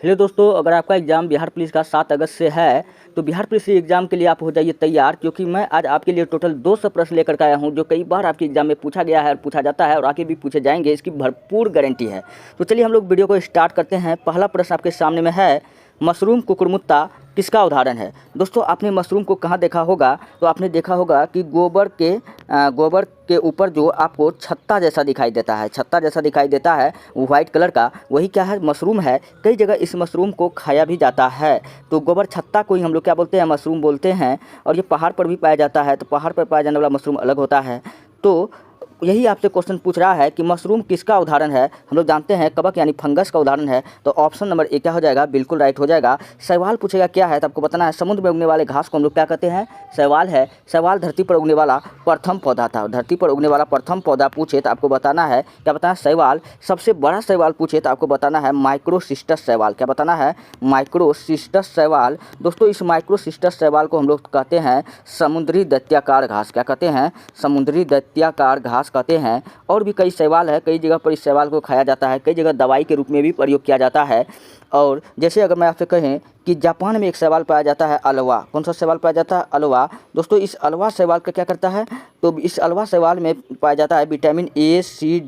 Hello दोस्तों, अगर आपका एग्ज़ाम बिहार पुलिस का 7 अगस्त से है तो बिहार पुलिस एग्ज़ाम के लिए आप हो जाइए तैयार, क्योंकि मैं आज आपके लिए टोटल 200 प्रश्न लेकर के आया हूं जो कई बार आपके एग्ज़ाम में पूछा गया है और पूछा जाता है और आगे भी पूछे जाएंगे। इसकी भरपूर गारंटी है। तो चलिए हम लोग वीडियो को स्टार्ट करते हैं। पहला प्रश्न आपके सामने में है, मशरूम कुकुरमुत्ता किसका उदाहरण है। दोस्तों, आपने मशरूम को कहाँ देखा होगा? तो आपने देखा होगा कि गोबर के ऊपर जो आपको छत्ता जैसा दिखाई देता है, छत्ता जैसा दिखाई देता है वो वाइट कलर का, वही क्या है? मशरूम है। कई जगह इस मशरूम को खाया भी जाता है। तो गोबर छत्ता को ही हम लोग क्या बोलते हैं? मशरूम बोलते हैं। और ये पहाड़ पर भी पाया जाता है, तो पहाड़ पर पाया जाने वाला मशरूम अलग होता है। तो यही आपसे क्वेश्चन पूछ रहा है कि मशरूम किसका उदाहरण है। हम लोग जानते हैं कवक यानी फंगस का उदाहरण है। तो ऑप्शन नंबर ए क्या हो जाएगा? बिल्कुल राइट हो जाएगा। सवाल पूछेगा क्या है तो आपको बताना है। समुद्र में उगने वाले घास को हम लोग क्या कहते हैं? सवाल है। सवाल धरती पर उगने वाला प्रथम पौधा था। धरती पर उगने वाला प्रथम पौधा पूछे तो आपको बताना है क्या? बताना सवाल। सबसे बड़ा सवाल पूछे तो आपको बताना है माइक्रोसिस्टस सवाल। क्या बताना है? माइक्रोसिस्टस सवाल। दोस्तों, इस माइक्रोसिस्टस सवाल को हम लोग कहते हैं समुद्री दैत्याकार घास। क्या कहते हैं? समुद्री दैत्याकार घास कहते हैं। और भी कई सवाल है, कई जगह पर इस सवाल को खाया जाता है, कई जगह दवाई के रूप में भी प्रयोग किया जाता है। और जैसे अगर मैं आपसे कहें कि जापान में एक सवाल पाया जाता है अलवा। कौन सा सवाल पाया जाता है? अलवा। दोस्तों, इस अलवा सवाल का क्या करता है? तो इस अलवा सवाल में पाया जाता है विटामिन ए सी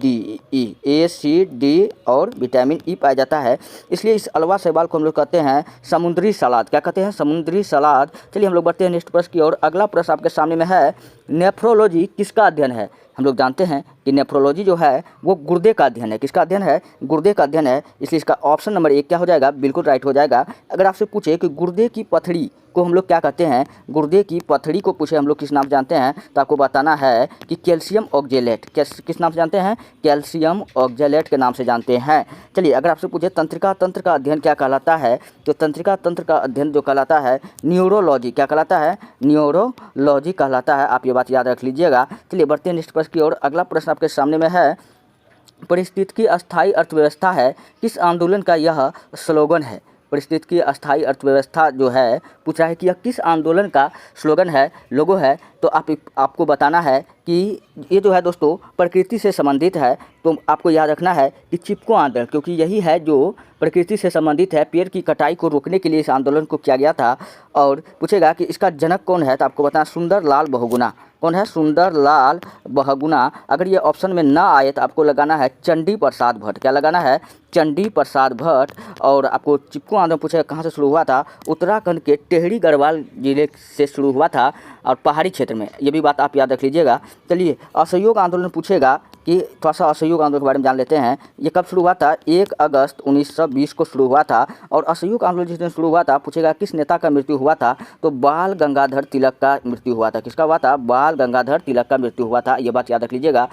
डी और विटामिन ई पाया जाता है। इसलिए इस अलवा सवाल को हम लोग कहते हैं समुद्री सलाद। क्या कहते हैं? समुद्री सलाद। चलिए हम लोग बढ़ते हैं नेक्स्ट प्रश्न की ओर। अगला प्रश्न आपके सामने में है, नेफ्रोलॉजी किसका अध्ययन है। हम लोग जानते हैं कि नेफ्रोलॉजी जो है वो गुर्दे का अध्ययन है। किसका अध्ययन है? गुर्दे का अध्ययन है। इसलिए इसका ऑप्शन नंबर 1 क्या हो जाएगा? बिल्कुल राइट हो जाएगा। अगर आपसे पूछे कि गुर्दे की पथड़ी को हम लोग क्या कहते हैं, गुर्दे की पथड़ी को पूछे हम लोग किस नाम से जानते हैं, तो आपको बताना है कि कैल्शियम ऑक्जेलेट। किस नाम से जानते हैं? कैल्शियम ऑक्जेलेट के नाम से जानते हैं। चलिए, अगर आपसे पूछे तंत्रिका तंत्र का अध्ययन क्या कहलाता है, तो तंत्रिका तंत्र का अध्ययन जो कहलाता है न्यूरोलॉजी। क्या कहलाता है? न्यूरोलॉजी कहलाता है। आप ये बात याद रख लीजिएगा। चलिए बढ़ते हैं नेक्स्ट प्रश्न की ओर। अगला प्रश्न आपके सामने में है, पारिस्थितिकी अस्थायी अर्थव्यवस्था है किस आंदोलन का यह स्लोगन है। पारिस्थितिकी अस्थायी अर्थव्यवस्था जो है पूछ रहा है कि यह किस आंदोलन का स्लोगन है, लोगो है। तो आपको बताना है कि ये जो है दोस्तों प्रकृति से संबंधित है। तो आपको याद रखना है कि चिपको आंदोलन, क्योंकि यही है जो प्रकृति से संबंधित है। पेड़ की कटाई को रोकने के लिए इस आंदोलन को किया गया था। और पूछेगा कि इसका जनक कौन है, तो आपको बताना सुंदर लाल बहुगुणा। कौन है? सुंदर लाल बहुगुणा। अगर ये ऑप्शन में ना आए तो आपको लगाना है चंडी प्रसाद भट्ट। क्या लगाना है? चंडी प्रसाद भट्ट। और आपको चिपको आंदोलन पूछेगा कहाँ से शुरू हुआ था, उत्तराखंड के टेहरी गढ़वाल जिले से शुरू हुआ था और पहाड़ी क्षेत्र में। ये भी बात आप याद रख लीजिएगा। चलिए, असहयोग आंदोलन पूछेगा कि थोड़ा सा असहयोग आंदोलन के बारे में जान लेते हैं। ये कब शुरू हुआ था? 1 अगस्त 1920 को शुरू हुआ था। और असहयोग आंदोलन जिस दिन शुरू हुआ था पूछेगा किस नेता का मृत्यु हुआ था, तो बाल गंगाधर तिलक का मृत्यु हुआ था। किसका हुआ था? बाल गंगाधर तिलक का मृत्यु हुआ था। ये बात याद रख लीजिएगा।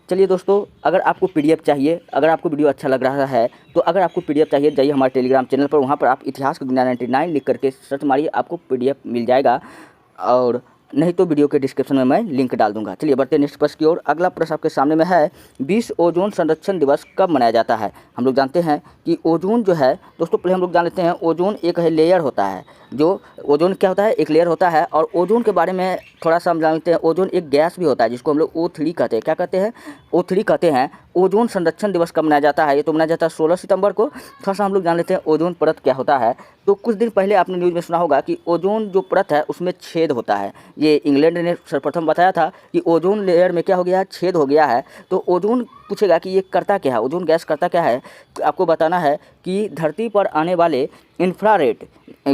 चलिए दोस्तों, अगर आपको पीडीएफ चाहिए, अगर आपको वीडियो अच्छा लग रहा है तो अगर आपको पीडीएफ चाहिए जाइए हमारे टेलीग्राम चैनल पर। वहाँ पर आप इतिहास की दुनिया 99 लिख करके सर्च मारिए, आपको पीडीएफ मिल जाएगा। और नहीं तो वीडियो के डिस्क्रिप्शन में मैं लिंक डाल दूंगा। चलिए बढ़ते हैं नेक्स्ट प्रश्न की ओर। अगला प्रश्न आपके सामने में है, विश्व ओजोन संरक्षण दिवस कब मनाया जाता है। हम लोग जानते हैं कि ओजोन जो है दोस्तों, पहले हम लोग जान लेते हैं ओजोन एक है लेयर होता है। जो ओजोन क्या होता है? एक लेयर होता है। और ओजोन के बारे में थोड़ा सा हम जानते हैं। ओजोन एक गैस भी होता है जिसको हम लोग O3 कहते हैं। क्या कहते हैं? O3 कहते हैं। ओजोन संरक्षण दिवस कब मनाया जाता है? ये तो मनाया जाता है 16 सितंबर को। थोड़ा सा हम लोग जान लेते हैं ओजोन परत क्या होता है। तो कुछ दिन पहले आपने न्यूज़ में सुना होगा कि ओजोन जो परत है उसमें छेद होता है। ये इंग्लैंड ने सर्वप्रथम बताया था कि ओजोन लेयर में क्या हो गया है? छेद हो गया है। तो ओजोन पूछेगा कि ये करता क्या है, ओजोन गैस करता क्या है। आपको बताना है कि धरती पर आने वाले इंफ्रारेड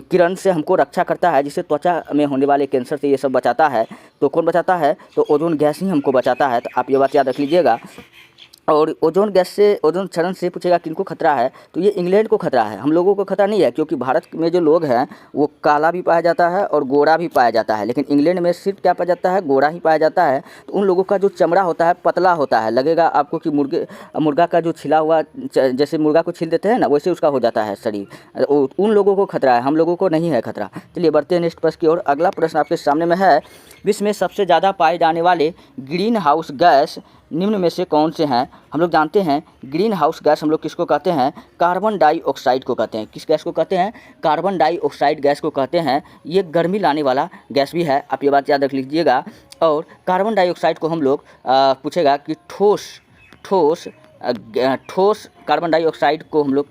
किरण से हमको रक्षा करता है, जिससे त्वचा में होने वाले कैंसर से ये सब बचाता है। तो कौन बचाता है? तो ओजोन गैस ही हमको बचाता है। तो आप ये बात याद रख लीजिएगा। और ओजोन गैस से, ओजोन क्षरण से पूछेगा किनको खतरा है, तो ये इंग्लैंड को खतरा है। हम लोगों को खतरा नहीं है, क्योंकि भारत में जो लोग हैं वो काला भी पाया जाता है और गोरा भी पाया जाता है। लेकिन इंग्लैंड में सिर्फ क्या पाया जाता है? गोरा ही पाया जाता है। तो उन लोगों का जो चमड़ा होता है पतला होता है। लगेगा आपको कि मुर्गा का जो छिला हुआ, जैसे मुर्गा को छील देते हैं ना, वैसे उसका हो जाता है शरीर। उन लोगों को खतरा है, हम लोगों को नहीं है खतरा। चलिए बढ़ते हैं नेक्स्ट प्रश्न की ओर। अगला प्रश्न आपके सामने में है, विश्व में सबसे ज़्यादा पाए जाने वाले ग्रीन हाउस गैस निम्न में से कौन से हैं। हम लोग जानते हैं ग्रीन हाउस गैस हम लोग किसको कहते हैं? कार्बन डाइऑक्साइड को कहते हैं। किस गैस को कहते हैं? कार्बन डाइऑक्साइड गैस को कहते हैं। ये गर्मी लाने वाला गैस भी है, आप ये बात याद रख लीजिएगा। और कार्बन डाइऑक्साइड को हम लोग पूछेगा कि ठोस कार्बन डाइऑक्साइड को हम लोग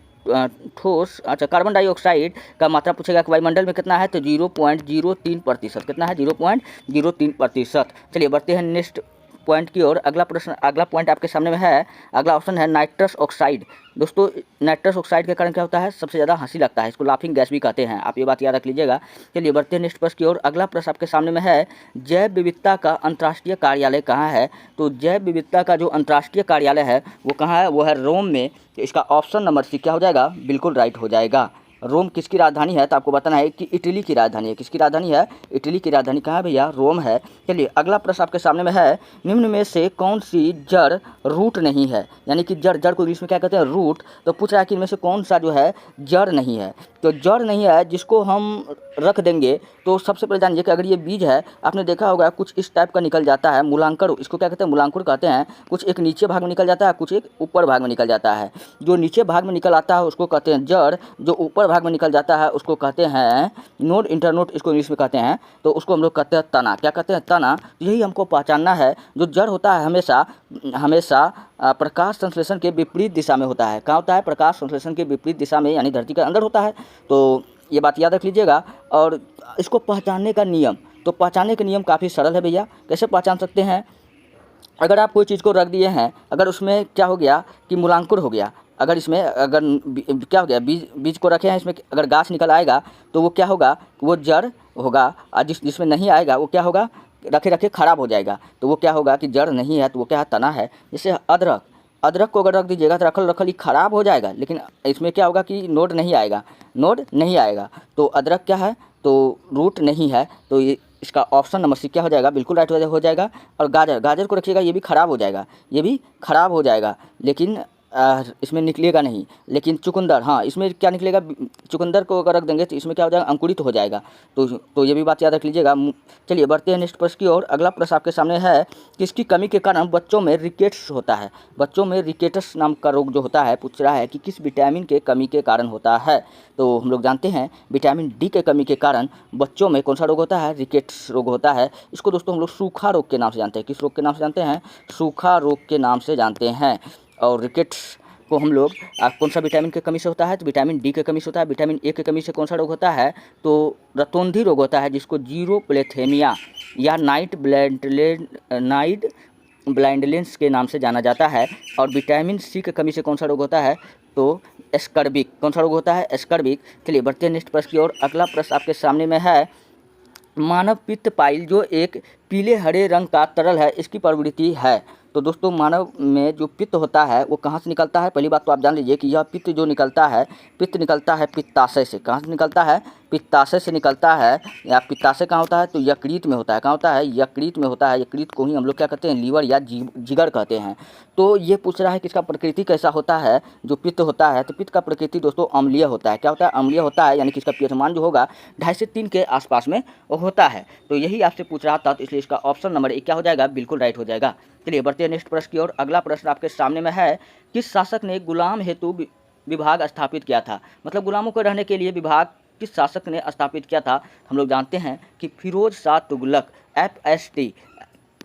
ठोस अच्छा कार्बन डाइऑक्साइड का मात्रा पूछेगा कि वायुमंडल में कितना है, तो 0.03%। कितना है, 0.03%। चलिए बढ़ते हैं नेक्स्ट पॉइंट की ओर। अगला प्रश्न, अगला पॉइंट आपके सामने में है। अगला ऑप्शन है नाइट्रस ऑक्साइड। दोस्तों नाइट्रस ऑक्साइड के कारण क्या होता है, सबसे ज़्यादा हंसी लगता है, इसको लाफिंग गैस भी कहते हैं, आप ये बात याद रख लीजिएगा। चलिए बढ़ते हैं नेक्स्ट प्रश्न की ओर। अगला प्रश्न आपके सामने में है, जैव विविधता का अंतर्राष्ट्रीय कार्यालय कहाँ है। तो जैव विविधता का जो अंतर्राष्ट्रीय कार्यालय है वो कहाँ है, वो है रोम में। तो इसका ऑप्शन नंबर सी क्या हो जाएगा, बिल्कुल राइट हो जाएगा। रोम किसकी राजधानी है, तो आपको बताना है कि इटली की राजधानी है। किसकी राजधानी है, इटली की राजधानी कहाँ है भैया, रोम है। चलिए अगला प्रश्न आपके सामने में है, निम्न में से कौन सी जड़ रूट नहीं है, यानी कि जड़, जड़ को इंग्लिश में क्या कहते हैं, रूट। तो पूछ रहा है कि इनमें से कौन सा जो है जड़ नहीं है। तो जड़ नहीं है जिसको हम रख देंगे, तो सबसे पहले जानिए कि अगर ये बीज है, आपने देखा होगा कुछ इस टाइप का निकल जाता है, मूलांकुर, इसको क्या कहते हैं, मूलांकुर कहते हैं। कुछ एक नीचे भाग में निकल जाता है, कुछ एक ऊपर भाग में निकल जाता है। जो नीचे भाग में निकल आता है उसको कहते हैं जड़, जो ऊपर भाग में निकल जाता है उसको कहते हैं नोड, इंटरनोड इसको इंग्लिश में कहते हैं। तो उसको हम लोग कहते हैं तना। क्या कहते हैं, तना। यही हमको पहचानना है। जो जड़ होता है हमेशा हमेशा प्रकाश संश्लेषण के विपरीत दिशा में होता है। कहाँ होता है, प्रकाश संश्लेषण के विपरीत दिशा में, यानी धरती के अंदर होता है। तो ये बात याद रख लीजिएगा। और इसको पहचानने का नियम, तो पहचानने का नियम काफ़ी सरल है भैया। कैसे पहचान सकते हैं, अगर आप कोई चीज़ को रख दिए हैं, अगर उसमें क्या हो गया कि मूलांकुर हो गया, अगर इसमें अगर क्या हो गया, बीज को रखे हैं, इसमें अगर गाछ निकल आएगा तो वो क्या होगा, वो जड़ होगा। और जिसमें नहीं आएगा वो क्या होगा, रखे रखे खराब हो जाएगा। तो वो क्या होगा कि जड़ नहीं है, तो वो क्या है, तना है। जैसे अदरक, अदरक को अगर रख दीजिएगा तो रखल रखल ही खराब हो जाएगा, लेकिन इसमें क्या होगा कि नोड नहीं आएगा, नोड नहीं आएगा। तो अदरक क्या है, तो रूट नहीं है। तो ये इसका ऑप्शन नंबर सी क्या हो जाएगा, बिल्कुल राइट हो जाएगा। और गाजर, गाजर को रखिएगा, ये भी खराब हो जाएगा, ये भी खराब हो जाएगा, लेकिन इसमें निकलेगा नहीं। लेकिन चुकंदर, हाँ इसमें क्या निकलेगा, चुकंदर को अगर रख देंगे तो इसमें क्या हो जाएगा, अंकुरित हो जाएगा। तो ये भी बात याद रख लीजिएगा। चलिए बढ़ते हैं नेक्स्ट प्रश्न की ओर। अगला प्रश्न आपके सामने है, किसकी कमी के कारण बच्चों में रिकेट्स होता है। बच्चों में रिकेट्स नाम का रोग जो होता है, पूछ रहा है कि किस विटामिन के कमी के कारण होता है। तो हम लोग जानते हैं विटामिन डी के कमी के कारण बच्चों में कौन सा रोग होता है, रिकेट्स रोग होता है। इसको दोस्तों हम लोग सूखा रोग के नाम से जानते हैं। किस रोग के नाम से जानते हैं, सूखा रोग के नाम से जानते हैं। और रिकेट्स को हम लोग कौन सा विटामिन की कमी से होता है, तो विटामिन डी की कमी से होता है। विटामिन ए की कमी से कौन सा रोग होता है, तो रतौंधी रोग होता है, जिसको जीरोप्लेथेमिया या नाइट ब्लाइंडलेंस के नाम से जाना जाता है। और विटामिन सी की कमी से कौन सा रोग होता है, तो एस्कर्बिक। कौन सा रोग होता है, एस्कर्बिक। चलिए बढ़ते हैं नेक्स्ट प्रश्न की ओर। अगला प्रश्न आपके सामने में है, मानव पित्त पाइल जो एक पीले हरे रंग का तरल है, इसकी प्रवृत्ति है। तो दोस्तों मानव में जो पित्त होता है वो कहाँ से निकलता है, पहली बात तो आप जान लीजिए कि यह पित्त जो निकलता है, पित्त निकलता है पित्ताशय से। कहाँ से निकलता है, पित्ताशय से निकलता है। या पित्ताशय कहाँ होता है, तो यकृत में होता है। कहाँ होता है, यकृत में होता है। यकृत को ही हम लोग क्या कहते हैं, लीवर या जिगर कहते हैं। तो ये पूछ रहा है कि इसका प्रकृति कैसा होता है, जो पित्त होता है। तो पित्त का प्रकृति दोस्तों अम्लीय होता है। क्या होता है, अम्लीय होता है, यानी कि इसका पीएच मान जो होगा 2.5 से 3 के आसपास में होता है। तो यही आपसे पूछ रहा था, तो इसलिए इसका ऑप्शन नंबर ए क्या हो जाएगा, बिल्कुल राइट हो जाएगा। चलिए बढ़ते हैं नेक्स्ट प्रश्न की ओर। अगला प्रश्न आपके सामने में है, किस शासक ने गुलाम हेतु विभाग स्थापित किया था। मतलब गुलामों को रहने के लिए विभाग किस शासक ने स्थापित किया था। हम लोग जानते हैं कि फिरोज शाह तुगलक, FST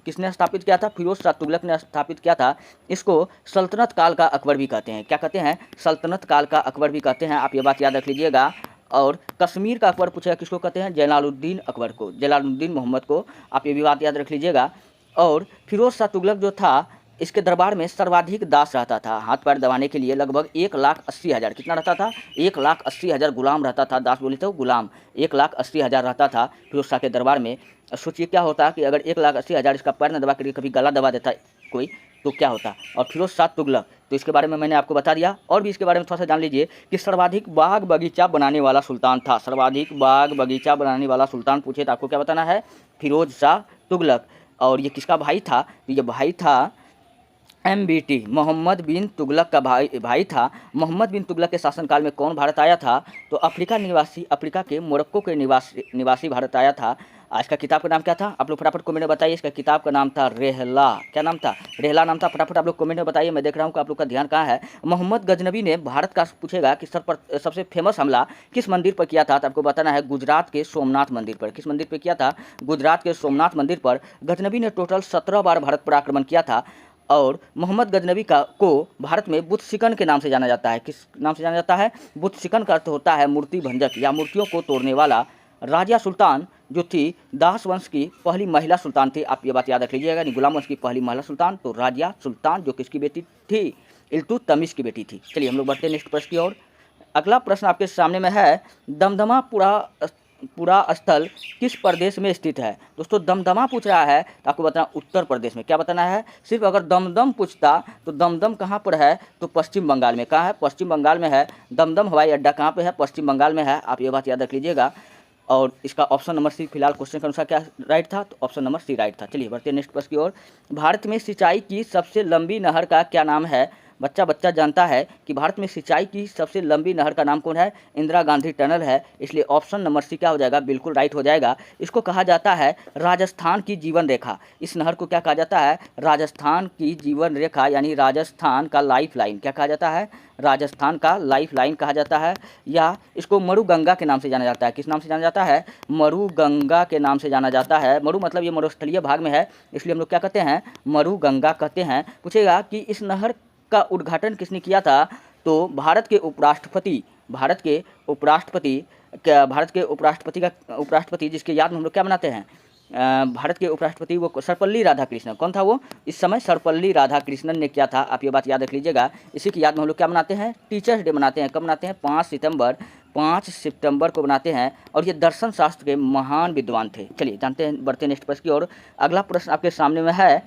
किसने स्थापित किया था, फिरोज शाह तुगलक ने स्थापित किया था। इसको सल्तनत काल का अकबर भी कहते हैं। क्या कहते हैं, सल्तनत काल का अकबर भी कहते हैं, आप ये बात याद रख लीजिएगा। और कश्मीर का अकबर पूछेगा, किसको कहते हैं, जलालुद्दीन अकबर को, जलालुद्दीन मोहम्मद को, आप ये भी बात याद रख लीजिएगा। और फिरोज शाह तुगलक जो था, इसके दरबार में सर्वाधिक दास रहता था। हाथ पैर दबाने के लिए लगभग 1,80,000, कितना रहता था, 1,80,000 गुलाम रहता था। दास बोले तो गुलाम, 1,80,000 रहता था फिरोज शाह के दरबार में। सोचिए क्या होता कि अगर 1,80,000 इसका पैर न दबा कर कभी गला दबा देता कोई, तो क्या होता। और फिरोज शाह तुगलक, तो इसके बारे में मैंने आपको बता दिया। और भी इसके बारे में थोड़ा सा जान लीजिए कि सर्वाधिक बाग बगीचा बनाने वाला सुल्तान था। सर्वाधिक बाग बगीचा बनाने वाला सुल्तान पूछे तो आपको क्या बताना है, फिरोज शाह तुगलक। और ये किसका भाई था, ये भाई था MBT, मोहम्मद बिन तुगलक का भाई था। मोहम्मद बिन तुगलक के शासनकाल में कौन भारत आया था, तो अफ्रीका के मोरक्को के निवासी भारत आया था। इसका किताब का नाम क्या था, आप लोग फटाफट कमेंट में बताइए। इसका किताब का नाम था रेहला। क्या नाम था, रेहला नाम था। फटाफट आप लोग कमेंट में बताइए, मैं देख रहा हूँ कि आप लोग का ध्यान कहाँ है। मोहम्मद गजनबी ने भारत का पूछेगा कि सबसे फेमस हमला किस मंदिर पर किया था, तो आपको बताना है गुजरात के सोमनाथ मंदिर पर। किस मंदिर पर किया था, गुजरात के सोमनाथ मंदिर पर। गजनबी ने टोटल 17 बार भारत पर आक्रमण किया था। और मोहम्मद गजनवी को भारत में बुत शिकन के नाम से जाना जाता है। किस नाम से जाना जाता है? बुत शिकन का अर्थ होता है मूर्ति भंजक या मूर्तियों को तोड़ने वाला। राजिया सुल्तान जो थी दास वंश की पहली महिला सुल्तान थी, आप ये बात याद रख लीजिएगा। गुलाम वंश की पहली महिला सुल्तान तो राजिया सुल्तान, जो किसकी बेटी थी? इल्तुतमिश की बेटी थी। चलिए हम लोग बढ़ते हैं नेक्स्ट प्रश्न की ओर। अगला प्रश्न आपके सामने में है, दमदमा पुरा स्थल किस प्रदेश में स्थित है? दोस्तों दमदमा पूछ रहा है तो आपको बताना उत्तर प्रदेश में। क्या बताना है? सिर्फ अगर दमदम पूछता तो दमदम कहाँ पर है? तो पश्चिम बंगाल में। कहाँ है? पश्चिम बंगाल में है। दमदम हवाई अड्डा कहाँ पे है? पश्चिम बंगाल में है। आप ये बात याद रख लीजिएगा। और इसका ऑप्शन नंबर सी फिलहाल क्वेश्चन के अनुसार क्या राइट था? तो ऑप्शन नंबर सी राइट था। चलिए बढ़ते हैं नेक्स्ट प्रश्न की ओर। भारत में सिंचाई की सबसे लंबी नहर का क्या नाम है? बच्चा जानता है कि भारत में सिंचाई की सबसे लंबी नहर का नाम कौन है? इंदिरा गांधी टनल है। इसलिए ऑप्शन नंबर सी क्या हो जाएगा? बिल्कुल राइट हो जाएगा। इसको कहा जाता है राजस्थान की जीवन रेखा। इस नहर को क्या कहा जाता है? राजस्थान की जीवन रेखा, यानी राजस्थान का लाइफ लाइन। क्या कहा जाता है? राजस्थान का लाइफ लाइन कहा जाता है। या इसको मरुगंगा के नाम से जाना जाता है। किस नाम से जाना जाता है? मरुगंगा के नाम से जाना जाता है। मरु मतलब ये मरुस्थलीय भाग में है, इसलिए हम लोग क्या कहते हैं? मरुगंगा कहते हैं। पूछेगा कि इस नहर का उद्घाटन किसने किया था? तो भारत के उपराष्ट्रपति जिसके याद में हम लोग क्या मनाते हैं? भारत के उपराष्ट्रपति वो सर्वपल्ली राधाकृष्णन। कौन था वो? इस समय सर्वपल्ली राधाकृष्णन ने किया था। आप ये बात याद रख लीजिएगा। इसी की याद में हम लोग क्या मनाते हैं? टीचर्स डे मनाते हैं। कब मनाते हैं? 5 सितंबर को बनाते हैं। और ये दर्शन शास्त्र के महान विद्वान थे। चलिए जानते हैं, बढ़ते नेक्स्ट प्रश्न की ओर। अगला प्रश्न आपके सामने में है,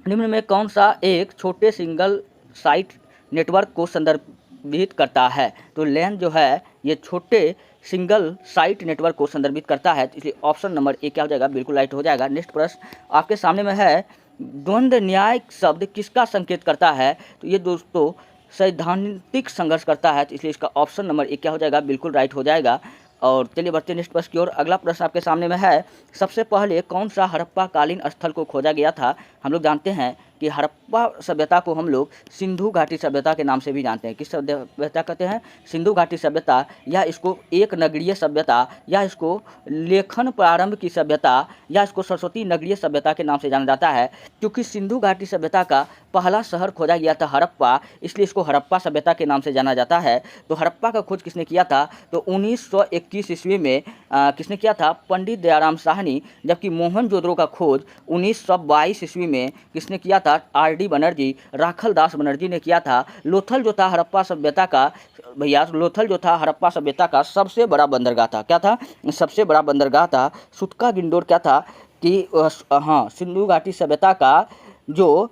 निम्न में कौन सा एक छोटे सिंगल साइट नेटवर्क को संदर्भित करता है? तो लैन जो है ये छोटे सिंगल साइट नेटवर्क को संदर्भित करता है, इसलिए ऑप्शन नंबर ए क्या हो जाएगा? बिल्कुल राइट हो जाएगा। नेक्स्ट प्रश्न आपके सामने में है, द्वंद्व न्याय शब्द किसका संकेत करता है? तो ये दोस्तों सैद्धांतिक संघर्ष करता है, तो इसलिए इसका ऑप्शन नंबर ए क्या हो जाएगा? बिल्कुल राइट हो जाएगा। और चलिए बढ़ते नेक्स्ट प्रश्न की ओर। अगला प्रश्न आपके सामने में है, सबसे पहले कौन सा हड़प्पा कालीन स्थल को खोजा गया था? हम लोग जानते हैं कि हड़प्पा सभ्यता को हम लोग सिंधु घाटी सभ्यता के नाम से भी जानते हैं। किस सभ्यता कहते हैं? सिंधु घाटी सभ्यता, या इसको एक नगरीय सभ्यता, या इसको लेखन प्रारंभ की सभ्यता, या इसको सरस्वती नगरीय सभ्यता के नाम से जाना जाता है। क्योंकि सिंधु घाटी सभ्यता का पहला शहर खोजा गया था हड़प्पा, इसलिए इसको हड़प्पा सभ्यता के नाम से जाना जाता है। तो हड़प्पा का खोज किसने किया था? तो 1921 ईस्वी में किसने किया था? पंडित दयाराम साहनी। जबकि मोहनजोदड़ो का खोज 1922 ईस्वी में किसने किया था? आर.डी. बनर्जी, राखल दास बनर्जी ने किया था। लोथल जो था हड़प्पा सभ्यता का, भैया लोथल जो था हड़प्पा सभ्यता का सबसे बड़ा बंदरगाह था। क्या था? सबसे बड़ा बंदरगाह था। सुतका गिंडोर क्या था कि हाँ, सिंधु घाटी सभ्यता का जो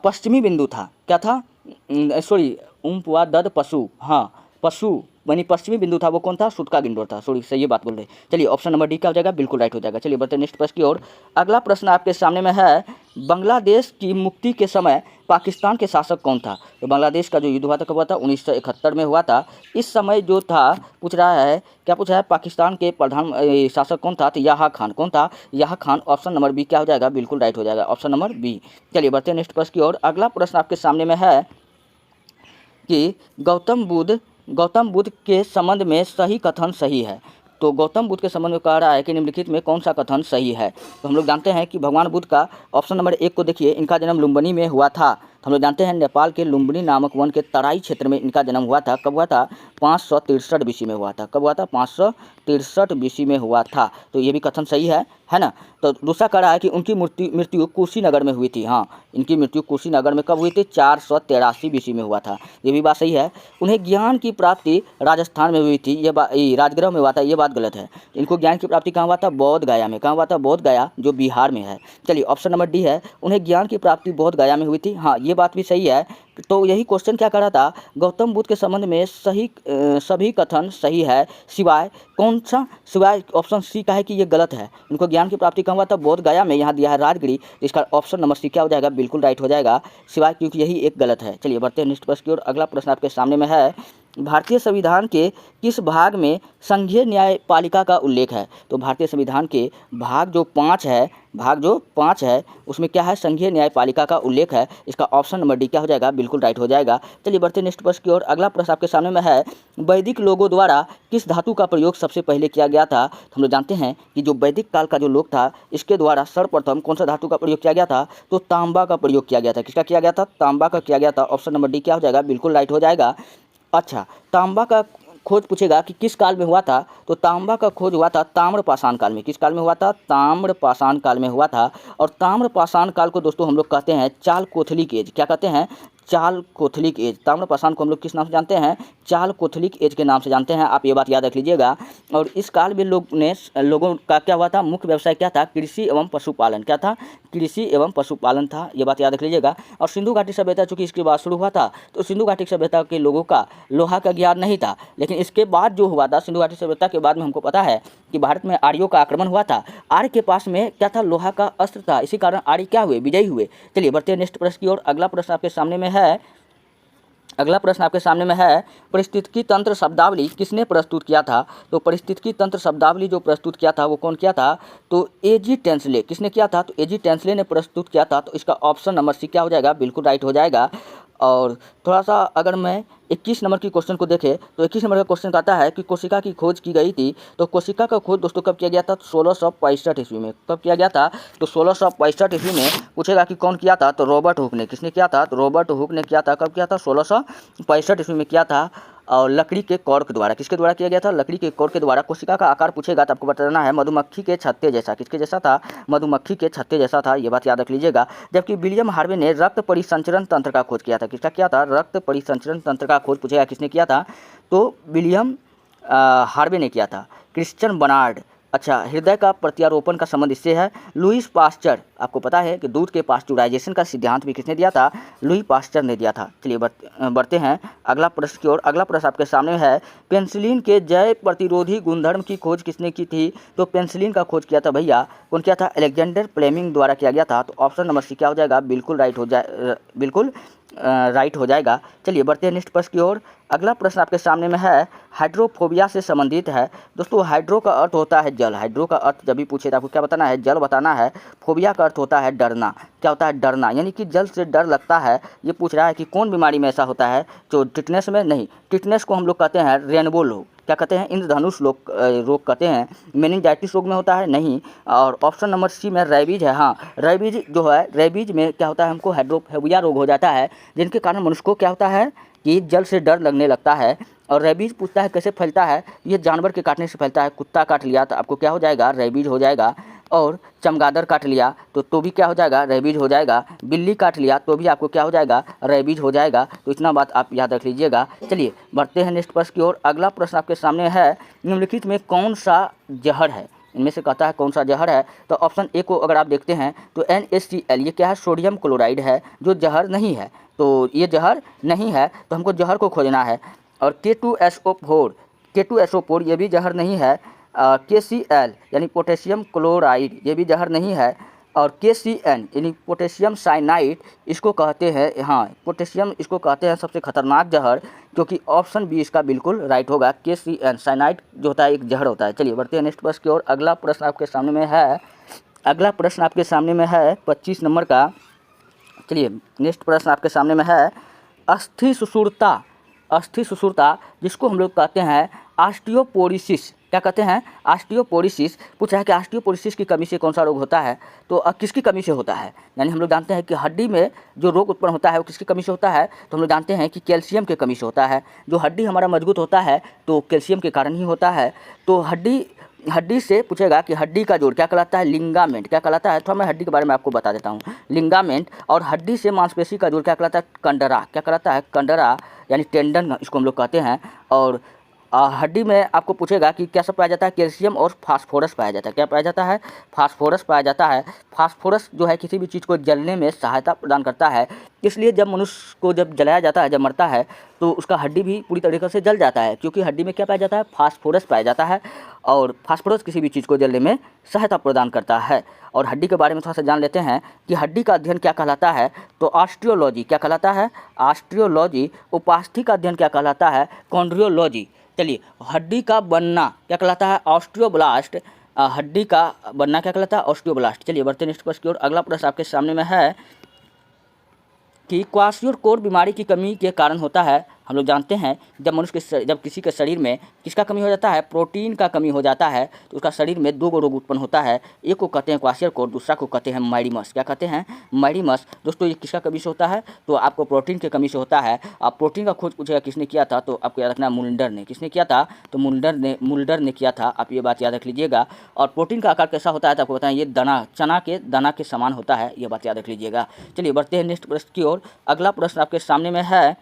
पश्चिमी बिंदु था, क्या था? सॉरी, उम्पुआ दद पशु, हाँ पशु यानी पश्चिमी बिंदु था, वो कौन था? सुतका गिंडोर था। सॉरी, सही बात बोल रहे। चलिए ऑप्शन नंबर डी क्या हो जाएगा? बिल्कुल राइट हो जाएगा। चलिए बढ़ते नेक्स्ट प्रश्न की ओर। अगला प्रश्न आपके सामने में है, बांग्लादेश की मुक्ति के समय पाकिस्तान के शासक कौन था? तो बांग्लादेश का जो युद्ध हुआ था कब हुआ था? 1971 में हुआ था। इस समय जो था पूछ रहा है, क्या पूछा है? पाकिस्तान के प्रधान शासक कौन था? तो याहा खान। कौन था? याहा खान। ऑप्शन नंबर बी क्या हो जाएगा? बिल्कुल राइट हो जाएगा, ऑप्शन नंबर बी। चलिए बढ़ते नेक्स्ट प्रश्न की ओर। अगला प्रश्न आपके सामने में है कि गौतम बुद्ध के संबंध में सही कथन सही है। तो गौतम बुद्ध के संबंध में कह रहा है कि निम्नलिखित में कौन सा कथन सही है? तो हम लोग जानते हैं कि भगवान बुद्ध का ऑप्शन नंबर 1 को देखिए, इनका जन्म लुम्बिनी में हुआ था। तो हम लोग जानते हैं नेपाल के लुम्बिनी नामक वन के तराई क्षेत्र में इनका जन्म हुआ था। कब हुआ था? 563 बीसी में हुआ था। कब हुआ था? 563 बीसी में हुआ था। तो ये भी कथन सही है ना? तो दूसरा कह रहा है कि उनकी मृत्यु कुशीनगर में हुई थी। हाँ, इनकी मृत्यु कुशीनगर में कब हुई थी? 483 बीसी में हुआ था। ये भी बात सही है। उन्हें ज्ञान की प्राप्ति राजस्थान में हुई थी, ये राजगृह में हुआ था, ये बात गलत है। इनको ज्ञान की प्राप्ति कहाँ हुआ था? बोध गया में। कहाँ हुआ था? बोध गया, जो बिहार में है। चलिए ऑप्शन नंबर डी है, उन्हें ज्ञान की प्राप्ति बोध गया में हुई थी। हाँ, ये बात भी सही है। तो यही क्वेश्चन क्या कर रहा था? गौतम बुद्ध के संबंध में सभी कथन सही है, सिवाय कौन सा? सिवाय ऑप्शन सी का है कि ये गलत है। उनको ज्ञान की प्राप्ति कहाँ हुआ था? बोध गया में। यहाँ दिया है राजगिरी, इसका ऑप्शन नंबर सी क्या हो जाएगा? बिल्कुल राइट हो जाएगा, सिवाय क्योंकि यही एक गलत है। चलिए बढ़ते हैं नेक्स्ट प्रश्न की ओर। अगला प्रश्न आपके सामने में है, भारतीय संविधान के किस भाग में संघीय न्यायपालिका का उल्लेख है? तो भारतीय संविधान के भाग जो 5 है, भाग जो 5 है उसमें क्या है, संघीय न्यायपालिका का उल्लेख है। इसका ऑप्शन नंबर डी क्या हो जाएगा, बिल्कुल राइट हो जाएगा। चलिए बढ़ते नेक्स्ट प्रश्न की ओर। अगला प्रश्न आपके सामने में है, वैदिक लोगों द्वारा किस धातु का प्रयोग सबसे पहले किया गया था। तो हम लोग जानते हैं कि जो वैदिक काल का जो लोग था, इसके द्वारा सर्वप्रथम कौन सा धातु का प्रयोग किया गया था, तो तांबा का प्रयोग किया गया था। किसका किया गया था, तांबा का किया गया था। ऑप्शन नंबर डी क्या हो जाएगा, बिल्कुल राइट हो जाएगा। अच्छा, तांबा का खोज पूछेगा कि किस काल में हुआ था, तो तांबा का खोज हुआ था ताम्रपाषाण काल में। किस काल में हुआ था, ताम्रपाषाण काल में हुआ था। और ताम्रपाषाण काल को दोस्तों हम लोग कहते हैं चालकोथलिक एज। क्या कहते हैं, चालकोथलिक एज। ताम्रपाषाण को हम लोग किस नाम से जानते हैं, चालकोथलिक एज के नाम से जानते हैं। आप ये बात याद रख लीजिएगा। और इस काल में लोगों का क्या हुआ था, मुख्य व्यवसाय क्या था, कृषि एवं पशुपालन। क्या था, कृषि एवं पशुपालन था। ये बात याद रख लीजिएगा। और सिंधु घाटी सभ्यता चूंकि इसके बाद शुरू हुआ था, तो सिंधु घाटी सभ्यता के लोगों का लोहा का ज्ञान नहीं था। लेकिन इसके बाद जो हुआ था, सिंधु घाटी सभ्यता के बाद में हमको पता है कि भारत में आर्यों का आक्रमण हुआ था। आर्य के पास में क्या था, लोहा का अस्त्र था। इसी कारण आर्य क्या हुए, विजयी हुए। चलिए बढ़ते हैं नेक्स्ट प्रश्न की ओर। अगला प्रश्न आपके सामने में है, परिस्थितिकी तंत्र शब्दावली किसने प्रस्तुत किया था। तो परिस्थितिकी तंत्र शब्दावली जो प्रस्तुत किया था वो कौन किया था, तो एजी टेंसले। किसने किया था, तो एजी टेंसले ने प्रस्तुत किया था। तो इसका ऑप्शन नंबर सी क्या हो जाएगा, बिल्कुल राइट हो जाएगा। और थोड़ा सा अगर मैं 21 नंबर की क्वेश्चन को देखें, तो 21 नंबर का क्वेश्चन कहता है कि कोशिका की खोज की गई थी। तो कोशिका का खोज दोस्तों कब किया गया था, 1665 ईस्वी में। कब किया गया था, तो 1665 ईस्वी में। पूछेगा कि कौन किया था, तो रॉबर्ट हुक ने। किसने किया था, तो रॉबर्ट हुक ने किया था। कब किया था, 1665 ईस्वी में किया था। और लकड़ी के कॉर्क द्वारा, किसके द्वारा किया गया था, लकड़ी के कॉर्क के द्वारा। कोशिका का आकार पूछेगा तो आपको बताना है मधुमक्खी के छत्ते जैसा। किसके जैसा था, मधुमक्खी के छत्ते जैसा था। ये बात याद रख लीजिएगा। जबकि विलियम हार्वे ने रक्त परिसंचरण तंत्र का खोज किया था। किसका किया था, रक्त परिसंचरण तंत्र का खोज पूछेगा किसने किया था, तो विलियम हार्वे ने किया था। क्रिश्चियन बर्नार्ड, अच्छा, हृदय का प्रत्यारोपण का संबंध इससे है। लुईस पास्चर, आपको पता है कि दूध के पास्चुराइजेशन का सिद्धांत भी किसने दिया था, लुई पास्चर ने दिया था। चलिए बढ़ते हैं अगला प्रश्न की ओर। अगला प्रश्न आपके सामने है, पेनिसिलिन के जय प्रतिरोधी गुणधर्म की खोज किसने की थी। तो पेनिसिलिन का खोज किया था भैया, कौन किया था, अलेक्जेंडर फ्लेमिंग द्वारा किया गया था। तो ऑप्शन नंबर सी क्या हो जाएगा, बिल्कुल राइट हो जाएगा। चलिए बढ़ते हैं नेक्स्ट प्रश्न की ओर। अगला प्रश्न आपके सामने में है, हाइड्रोफोबिया से संबंधित है। दोस्तों हाइड्रो का अर्थ होता है जल। हाइड्रो का अर्थ जब भी पूछे तो आपको क्या बताना है, जल बताना है। फोबिया का अर्थ होता है डरना। क्या होता है, डरना, यानी कि जल से डर लगता है। ये पूछ रहा है कि कौन बीमारी में ऐसा होता है, जो टिटनेस में नहीं। टिटनेस को हम लोग कहते हैं रेनबो रोग। क्या कहते हैं, इंद्रधनुष रोग कहते हैं। मेनिंजाइटिस रोग में होता है, नहीं। और ऑप्शन नंबर सी में रेबीज है। हाँ, रेबीज जो है, रेबीज में क्या होता है, हमको हाइड्रोफोबिया रोग हो जाता है, जिनके कारण मनुष्य को क्या होता है कि जल से डर लगने लगता है। और रेबीज पूछता है कैसे फैलता है, ये जानवर के काटने से फैलता है। कुत्ता काट लिया तो आपको क्या हो जाएगा, रेबीज हो जाएगा। और चमगादड़ काट लिया तो भी क्या हो जाएगा, रेबीज हो जाएगा। बिल्ली काट लिया तो भी आपको क्या हो जाएगा, रेबीज हो जाएगा। तो इतना बात आप याद रख लीजिएगा। चलिए बढ़ते हैं नेक्स्ट प्रश्न की ओर। अगला प्रश्न आपके सामने है, निम्नलिखित में कौन सा जहर है, इनमें से कहता है कौन सा जहर है। तो ऑप्शन ए को अगर आप देखते हैं तो NaCl, ये क्या है, सोडियम क्लोराइड है, जो जहर नहीं है। तो ये जहर नहीं है, तो हमको जहर को खोजना है। और K2SO4 ये भी जहर नहीं है। KCl यानी पोटेशियम क्लोराइड, ये भी जहर नहीं है। और KCN यानी पोटेशियम साइनाइड, इसको कहते हैं, हाँ पोटेशियम, इसको कहते हैं सबसे खतरनाक जहर, क्योंकि ऑप्शन बी इसका बिल्कुल राइट होगा। KCN साइनाइड जो होता है एक जहर होता है। चलिए बढ़ते हैं नेक्स्ट प्रश्न की ओर। अगला प्रश्न आपके सामने में है 25 नंबर का। चलिए नेक्स्ट प्रश्न आपके सामने में है, अस्थि सुषुरता जिसको हम लोग कहते हैं ऑस्टियोपोरोसिस। क्या कहते हैं, ऑस्टियोपोरोसिस। पूछा है कि ऑस्टियोपोरोसिस की कमी से कौन सा रोग होता है। तो किसकी कमी से होता है, यानी हम लोग जानते हैं कि हड्डी में जो रोग उत्पन्न होता है वो किसकी कमी से होता है। तो हम लोग जानते हैं कि कैल्शियम की कमी से होता है। जो हड्डी हमारा मजबूत होता है तो कैल्शियम के कारण ही होता है। तो हड्डी से पूछेगा कि हड्डी का जोड़ क्या कहलाता है, लिंगामेंट। क्या कहलाता है, थोड़ा मैं हड्डी के बारे में आपको बता देता हूँ। लिंगामेंट। और हड्डी से मांसपेशी का जोड़ क्या कहलाता है, कंडरा। क्या कहलाता है, कंडरा यानी टेंडन इसको हम लोग कहते हैं। और हड्डी में आपको पूछेगा कि क्या सब पाया जाता है, कैल्शियम और फास्फोरस पाया जाता है। क्या पाया जाता है, फास्फोरस पाया जाता है। फास्फोरस जो है किसी भी चीज़ को जलने में सहायता प्रदान करता है। इसलिए जब मनुष्य को जब जलाया जाता है, जब मरता है, तो उसका हड्डी भी पूरी तरीके से जल जाता है, क्योंकि हड्डी में क्या पाया जाता है, फास्फोरस पाया जाता है। और फास्फोरस किसी भी चीज़ को जलने में सहायता प्रदान करता है। और हड्डी के बारे में थोड़ा सा जान लेते हैं कि हड्डी का अध्ययन क्या कहलाता है। तो ऑस्टियोलॉजी क्या कहलाता है, ऑस्टियोलॉजी। उपास्थि का अध्ययन क्या कहलाता है, कॉन्ड्रियोलॉजी। चलिए, हड्डी का बनना क्या कहलाता है, ऑस्टियोब्लास्ट। हड्डी का बनना क्या कहलाता है? ऑस्टियोब्लास्ट। चलिए बढ़ते नेक्स्ट प्रश्न की ओर। अगला प्रश्न आपके सामने में है कि क्वाशियोर बीमारी की कमी के कारण होता है। हम लोग जानते हैं जब किसी के शरीर में किसका कमी हो जाता है? प्रोटीन का कमी हो जाता है, तो उसका शरीर में दो रोग उत्पन्न होता है। एक को कहते हैं क्वाशियोर, दूसरा को कहते हैं माइडीमस। क्या कहते हैं? माइडीमस। दोस्तों ये किसका कमी से होता है? तो आपको प्रोटीन की कमी से होता है। आप प्रोटीन का खोज पूछेगा किसने किया था, तो आपको याद रखना मुल्डर ने। किसने किया था? तो मुल्डर ने किया था। आप ये बात याद रख लीजिएगा। और प्रोटीन का आकार कैसा होता है तो आपको बताएं, ये चना के दाना के समान होता है। ये बात याद रख लीजिएगा। चलिए बढ़ते हैं नेक्स्ट प्रश्न की ओर। अगला प्रश्न आपके सामने में है,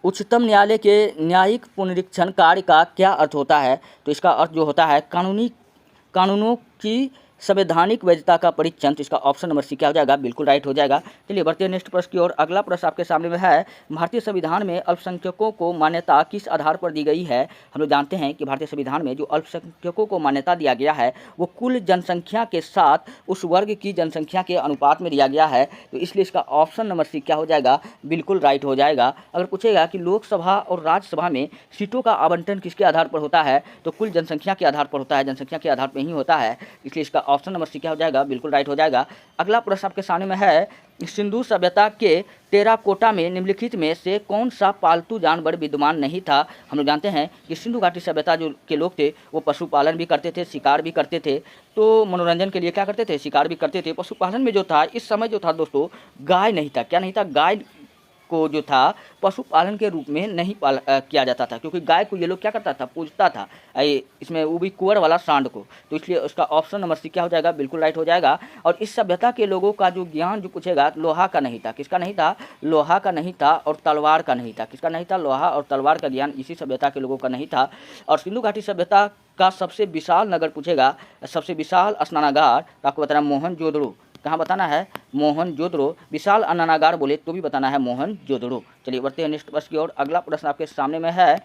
उच्चतम न्यायालय के न्यायिक पुनरीक्षण कार्य का क्या अर्थ होता है? तो इसका अर्थ जो होता है कानूनों की संवैधानिक वैधता का परीक्षण। तो इसका ऑप्शन नंबर सी क्या हो जाएगा? बिल्कुल राइट हो जाएगा। चलिए बढ़ते हैं नेक्स्ट प्रश्न की ओर। अगला प्रश्न आपके सामने में है, भारतीय संविधान में अल्पसंख्यकों को मान्यता किस आधार पर दी गई है? हम लोग जानते हैं कि भारतीय संविधान में जो अल्पसंख्यकों को मान्यता दिया गया है वो कुल जनसंख्या के साथ उस वर्ग की जनसंख्या के अनुपात में दिया गया है। तो इसलिए इसका ऑप्शन नंबर सी क्या हो जाएगा? बिल्कुल राइट हो जाएगा। अगर पूछेगा कि लोकसभा और राज्यसभा में सीटों का आवंटन किसके आधार पर होता है, तो कुल जनसंख्या के आधार पर होता है, जनसंख्या के आधार पर ही होता है। इसलिए इसका ऑप्शन नंबर सी क्या हो जाएगा? बिल्कुल राइट हो जाएगा। अगला प्रश्न आपके सामने में है, सिंधु सभ्यता के टेराकोटा में निम्नलिखित में से कौन सा पालतू जानवर विद्यमान नहीं था? हम लोग जानते हैं कि सिंधु घाटी सभ्यता जो के लोग थे वो पशुपालन भी करते थे, शिकार भी करते थे। तो मनोरंजन के लिए क्या करते थे? शिकार भी करते थे। पशुपालन में जो था इस समय जो था दोस्तों, गाय नहीं था। क्या नहीं था? गाय को जो था पशुपालन के रूप में नहीं किया जाता था, क्योंकि गाय को ये लोग क्या करता था? पूजता था। इसमें वो भी कुंवर वाला सांड को। तो इसलिए उसका ऑप्शन नंबर सी क्या हो जाएगा? बिल्कुल राइट हो जाएगा। और इस सभ्यता के लोगों का जो ज्ञान जो पूछेगा, लोहा का नहीं था। किसका नहीं था? लोहा का नहीं था और तलवार का नहीं था। किसका नहीं था? लोहा और तलवार का ज्ञान इसी सभ्यता के लोगों का नहीं था। और सिंधु घाटी सभ्यता का सबसे विशाल नगर पूछेगा, सबसे विशाल स्नानागार, तो आपको बताना मोहनजोदड़ो। कहाँ बताना है? मोहनजोदड़ो। विशाल अन्नागार बोले तो भी बताना है मोहनजोदड़ो। चलिए बढ़ते हैं नेक्स्ट प्रश्न की ओर। अगला प्रश्न आपके सामने में है,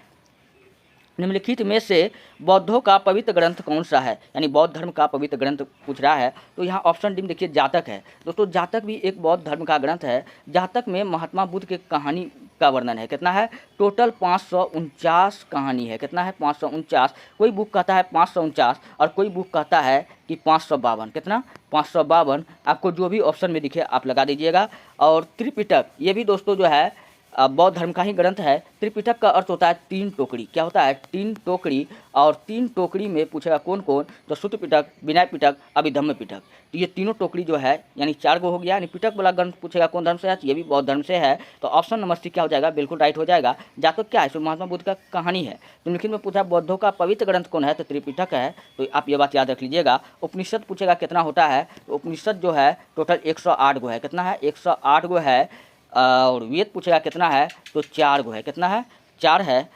निम्नलिखित में से बौद्धों का पवित्र ग्रंथ कौन सा है? यानी बौद्ध धर्म का पवित्र ग्रंथ पूछ रहा है। तो यहाँ ऑप्शन डी में देखिए जातक है। दोस्तों जातक भी एक बौद्ध धर्म का ग्रंथ है। जातक में महात्मा बुद्ध की कहानी का वर्णन है। कितना है? टोटल 549 कहानी है। कितना है? 549। कोई बुक कहता है 549 और कोई बुक कहता है कि 552। कितना? 552। आपको जो भी ऑप्शन में दिखे आप लगा दीजिएगा। और त्रिपिटक ये भी दोस्तों जो है बौद्ध धर्म का ही ग्रंथ है। त्रिपिटक का अर्थ होता है तीन टोकरी। क्या होता है? तीन टोकरी। और तीन टोकरी में पूछेगा कौन कौन? तो सूत्र पिटक, विनय पिटक, अभिधम्म पिटक। तो ये तीनों टोकरी जो है यानी 4 गो हो गया। यानी पिटक वाला ग्रंथ पूछेगा कौन धर्म से है, तो ये भी बौद्ध धर्म से है। तो ऑप्शन नंबर सी क्या हो जाएगा? बिल्कुल राइट हो जाएगा। जातक क्या है? तो महात्मा बुद्ध का कहानी है। निम्नलिखित में पूछा बौद्धों का पवित्र ग्रंथ कौन है, तो त्रिपिटक है। तो आप ये बात याद रख लीजिएगा। उपनिषद पूछेगा कितना होता है, तो उपनिषद जो है टोटल 108 गो है। कितना है? 108 गो है। और वेद पूछेगा कितना है, तो 4 गो है। कितना है? 4 है।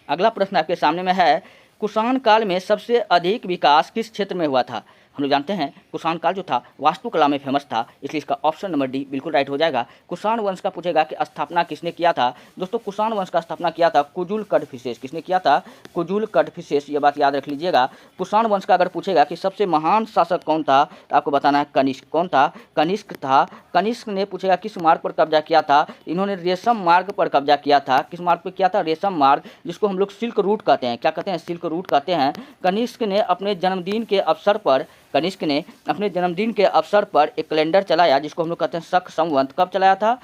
अगला प्रश्न आपके सामने में है, कुषाण काल में सबसे अधिक विकास किस क्षेत्र में हुआ था? हम लोग जानते हैं कुषाण काल जो था वास्तुकला में फेमस था। इसलिए इसका ऑप्शन नंबर डी बिल्कुल राइट हो जाएगा। कुषाण वंश का पूछेगा कि स्थापना किसने किया था? दोस्तों कुषाण वंश का स्थापना किया था कुजुल कडफिसेस। किसने किया था? कुजुल कडफिसेस। ये बात याद रख लीजिएगा। कुषाण वंश का अगर पूछेगा कि सबसे महान शासक कौन था, तो आपको बताना है कनिष्क। कौन था? कनिष्क था। कनिष्क ने पूछेगा किस मार्ग पर कब्जा किया था? इन्होंने रेशम मार्ग पर कब्जा किया था। किस मार्ग पर किया था? रेशम मार्ग, जिसको हम लोग सिल्क रूट कहते हैं। क्या कहते हैं? सिल्क रूट कहते हैं। कनिष्क ने अपने जन्मदिन के अवसर पर एक कैलेंडर चलाया जिसको हम लोग कहते हैं शक संवत। कब चलाया था?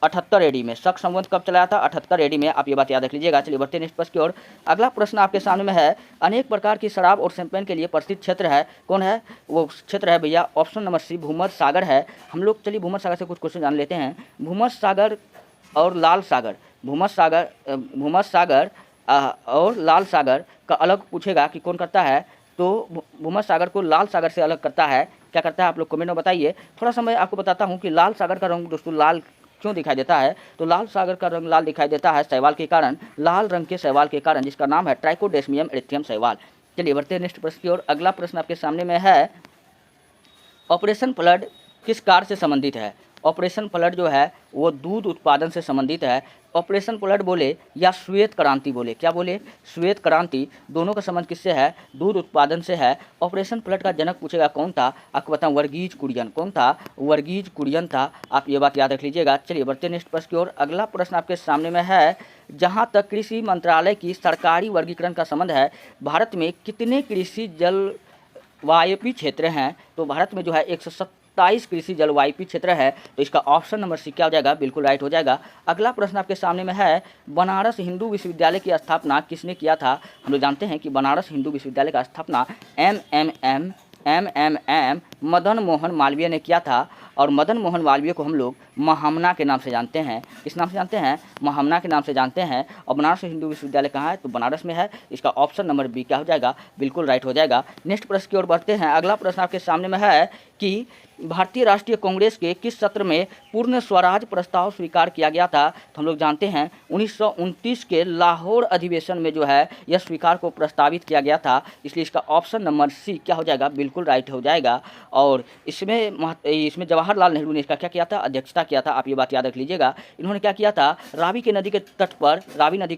78 एडी में। शक संवत कब चलाया था? 78 एडी में। आप ये बात याद रख लीजिएगा। चलिए बढ़ते हैं नेक्स्ट प्रश्न की ओर। अगला प्रश्न आपके सामने में है, अनेक प्रकार की शराब और शैंपेन के लिए प्रसिद्ध क्षेत्र है। कौन है वो क्षेत्र? है भैया ऑप्शन नंबर सी भूमध्य सागर है। हम लोग चलिए भूमध्य सागर से कुछ क्वेश्चन जान लेते हैं। भूमध्य सागर और लाल सागर, भूमध्य सागर और लाल सागर का अलग पूछेगा कि कौन करता है, तो भूमध्य सागर को लाल सागर से अलग करता है। क्या करता है आप लोग कमेंट में बताइए। थोड़ा सा मैं आपको बताता हूँ कि लाल सागर का रंग दोस्तों लाल क्यों दिखाई देता है। तो लाल सागर का रंग लाल दिखाई देता है शैवाल के कारण, लाल रंग के शैवाल के कारण, जिसका नाम है ट्राइकोडेस्मियम एरिथ्रियम शैवाल। चलिए बढ़ते हैं नेक्स्ट प्रश्न की ओर। अगला प्रश्न आपके सामने में है, ऑपरेशन फ्लड किस कार्य से संबंधित है? ऑपरेशन फ्लड जो है वो दूध उत्पादन से संबंधित है। ऑपरेशन फ्लड बोले या श्वेत क्रांति बोले, क्या बोले, श्वेत क्रांति, दोनों का संबंध किससे है, दूध उत्पादन से है। ऑपरेशन फ्लड का जनक पूछेगा कौन था, आपको बताऊं वर्गीज कुरियन, कौन था, वर्गीज कुरियन था, आप ये बात याद रख लीजिएगा। चलिए बढ़ते नेक्स्ट प्रश्न की ओर। अगला प्रश्न आपके सामने में है, जहाँ तक कृषि मंत्रालय की सरकारी वर्गीकरण का संबंध है, भारत में कितने कृषि जलवायपी क्षेत्र हैं, तो भारत में जो है 127 कृषि जलवायपी क्षेत्र है, तो इसका ऑप्शन नंबर सी क्या हो जाएगा, बिल्कुल राइट हो जाएगा। अगला प्रश्न आपके सामने में है, बनारस हिंदू विश्वविद्यालय की स्थापना किसने किया था। हम लोग जानते हैं कि बनारस हिंदू विश्वविद्यालय का स्थापना एम मदन मोहन मालवीय ने किया था, और मदन मोहन मालवीय को हम लोग महामना के नाम से जानते हैं। किस नाम से जानते हैं, महामना के नाम से जानते हैं। और बनारस हिंदू विश्वविद्यालय कहाँ है, तो बनारस में है। इसका ऑप्शन नंबर बी क्या हो जाएगा, बिल्कुल राइट हो जाएगा। नेक्स्ट प्रश्न की ओर बढ़ते हैं। अगला प्रश्न आपके सामने में है कि भारतीय राष्ट्रीय कांग्रेस के किस सत्र में पूर्ण स्वराज प्रस्ताव स्वीकार किया गया था, तो हम लोग जानते हैं 1929 के लाहौर अधिवेशन में जो है यह स्वीकार को प्रस्तावित किया गया था, इसलिए इसका ऑप्शन नंबर सी क्या हो जाएगा, बिल्कुल राइट हो जाएगा। और इसमें जवाहरलाल नेहरू ने इसका क्या किया था, अध्यक्षता किया था, आप ये बात याद रख लीजिएगा। इन्होंने क्या किया था, रावी नदी के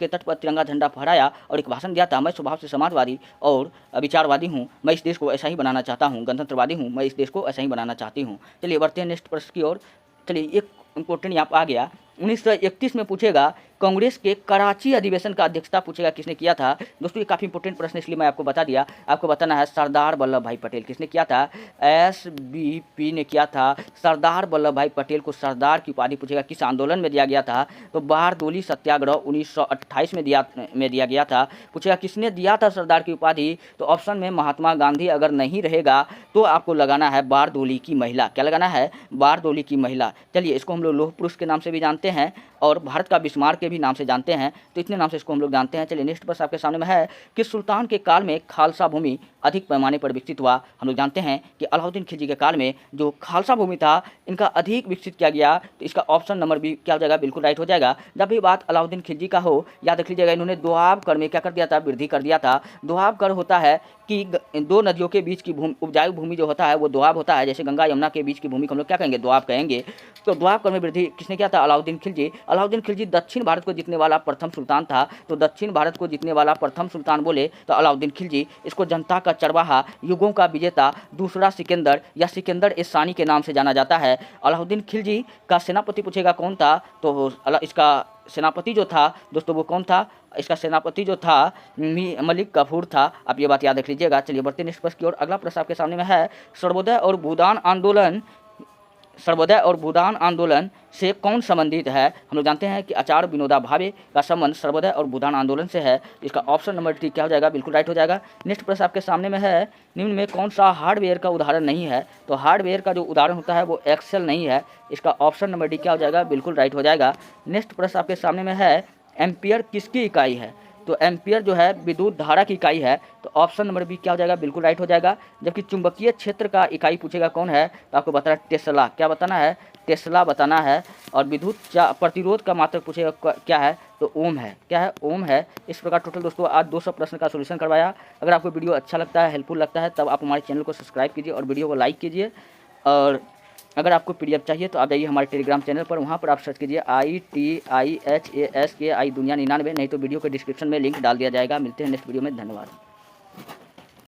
तट पर तिरंगा झंडा फहराया और एक भाषण दिया था, मैं स्वभाव से समाजवादी और विचारवादी हूँ, मैं इस देश को ऐसा ही बनाना चाहता हूँ, गणतंत्रवादी हूँ, मैं इस देश को ऐसा ही बनाना चाहती हूँ। चलिए बढ़ते हैं नेक्स्ट प्रश्न की ओर। चलिए एक इंपॉर्टेंट यहाँ पर आ गया, 1931 में पूछेगा कांग्रेस के कराची अधिवेशन का अध्यक्षता पूछेगा किसने किया था। दोस्तों ये काफ़ी इंपॉर्टेंट प्रश्न, इसलिए मैं आपको बता दिया। आपको बताना है सरदार वल्लभ भाई पटेल। किसने किया था, SBP ने किया था। सरदार वल्लभ भाई पटेल को सरदार की उपाधि पूछेगा किस आंदोलन में दिया गया था, तो बारदोली सत्याग्रह 1928 में दिया गया था। पूछेगा किसने दिया था सरदार की उपाधि, तो ऑप्शन में महात्मा गांधी अगर नहीं रहेगा तो आपको लगाना है बारदोली की महिला। क्या लगाना है, बारदोली की महिला। चलिए इसको हम लोग लौह पुरुष के नाम से भी जानते हैं और भारत का बिस्मार्क के भी नाम से जानते हैं, तो इतने नाम से इसको हम लोग जानते हैं। चलिए नेक्स्ट प्रश्न आपके सामने में है कि सुल्तान के काल में खालसा भूमि अधिक पैमाने पर विकसित हुआ। हम लोग जानते हैं कि अलाउद्दीन खिलजी के काल में जो खालसा भूमि था इनका अधिक विकसित किया गया, तो इसका ऑप्शन नंबर बी क्या हो जाएगा, बिल्कुल राइट हो जाएगा। जब भी बात अलाउद्दीन खिलजी का हो, याद रख लीजिएगा इन्होंने दोआब कर में क्या कर दिया था, वृद्धि कर दिया था। दोआब कर होता है कि दो नदियों के बीच की उपजाऊ भूमि जो होता है वो दोआब होता है, जैसे गंगा यमुना के बीच की भूमि को हम लोग क्या कहेंगे, दोआब कहेंगे। तो दोआब कर में वृद्धि किसने किया था, अलाउद्दीन खिलजी। अलाउद्दीन खिलजी दक्षिण भारत को जीतने वाला प्रथम सुल्तान था, तो दक्षिण भारत को जीतने वाला प्रथम सुल्तान बोले तो अलाउद्दीन खिलजी। इसको जनता का चरवाहा, युगों का विजेता, दूसरा सिकंदर या सिकंदर सानी के नाम से जाना जाता है। अलाउद्दीन खिलजी का सेनापति पूछेगा कौन था, तो इसका सेनापति जो था दोस्तों वो कौन था, इसका सेनापति जो था मलिक काफूर था, आप ये बात याद रख लीजिएगा। चलिए बढ़ते नेक्स्ट प्रश्न की ओर। अगला प्रश्न आपके सामने में है, सर्वोदय और भूदान आंदोलन से कौन संबंधित है। हम लोग जानते हैं कि आचार्य विनोबा भावे का संबंध सर्वोदय और भूदान आंदोलन से है, इसका ऑप्शन नंबर डी क्या हो जाएगा, बिल्कुल राइट हो जाएगा। नेक्स्ट प्रश्न आपके सामने में है, निम्न में कौन सा हार्डवेयर का उदाहरण नहीं है, तो हार्डवेयर का जो उदाहरण होता है वो एक्सेल नहीं है, इसका ऑप्शन नंबर डी क्या हो जाएगा, बिल्कुल राइट हो जाएगा। नेक्स्ट प्रश्न आपके सामने में है, एम्पियर किसकी इकाई है, तो एम्पियर जो है विद्युत धारा की इकाई है, तो ऑप्शन नंबर बी क्या हो जाएगा, बिल्कुल राइट हो जाएगा। जबकि चुंबकीय क्षेत्र का इकाई पूछेगा कौन है, तो आपको बताना है टेस्ला। क्या बताना है, टेस्ला बताना है। और विद्युत प्रतिरोध का मात्रक पूछेगा क्या है, तो ओम है। क्या है, ओम है। इस प्रकार टोटल दोस्तों आज 200 प्रश्न का सोल्यूशन करवाया। अगर आपको वीडियो अच्छा लगता है, हेल्पफुल लगता है, तब आप हमारे चैनल को सब्सक्राइब कीजिए और वीडियो को लाइक कीजिए। और अगर आपको PDF चाहिए तो आप जाइए हमारे टेलीग्राम चैनल पर, वहाँ पर आप सर्च कीजिए ITIHASKI दुनिया 99, नहीं तो वीडियो के डिस्क्रिप्शन में लिंक डाल दिया जाएगा। मिलते हैं नेक्स्ट वीडियो में, धन्यवाद।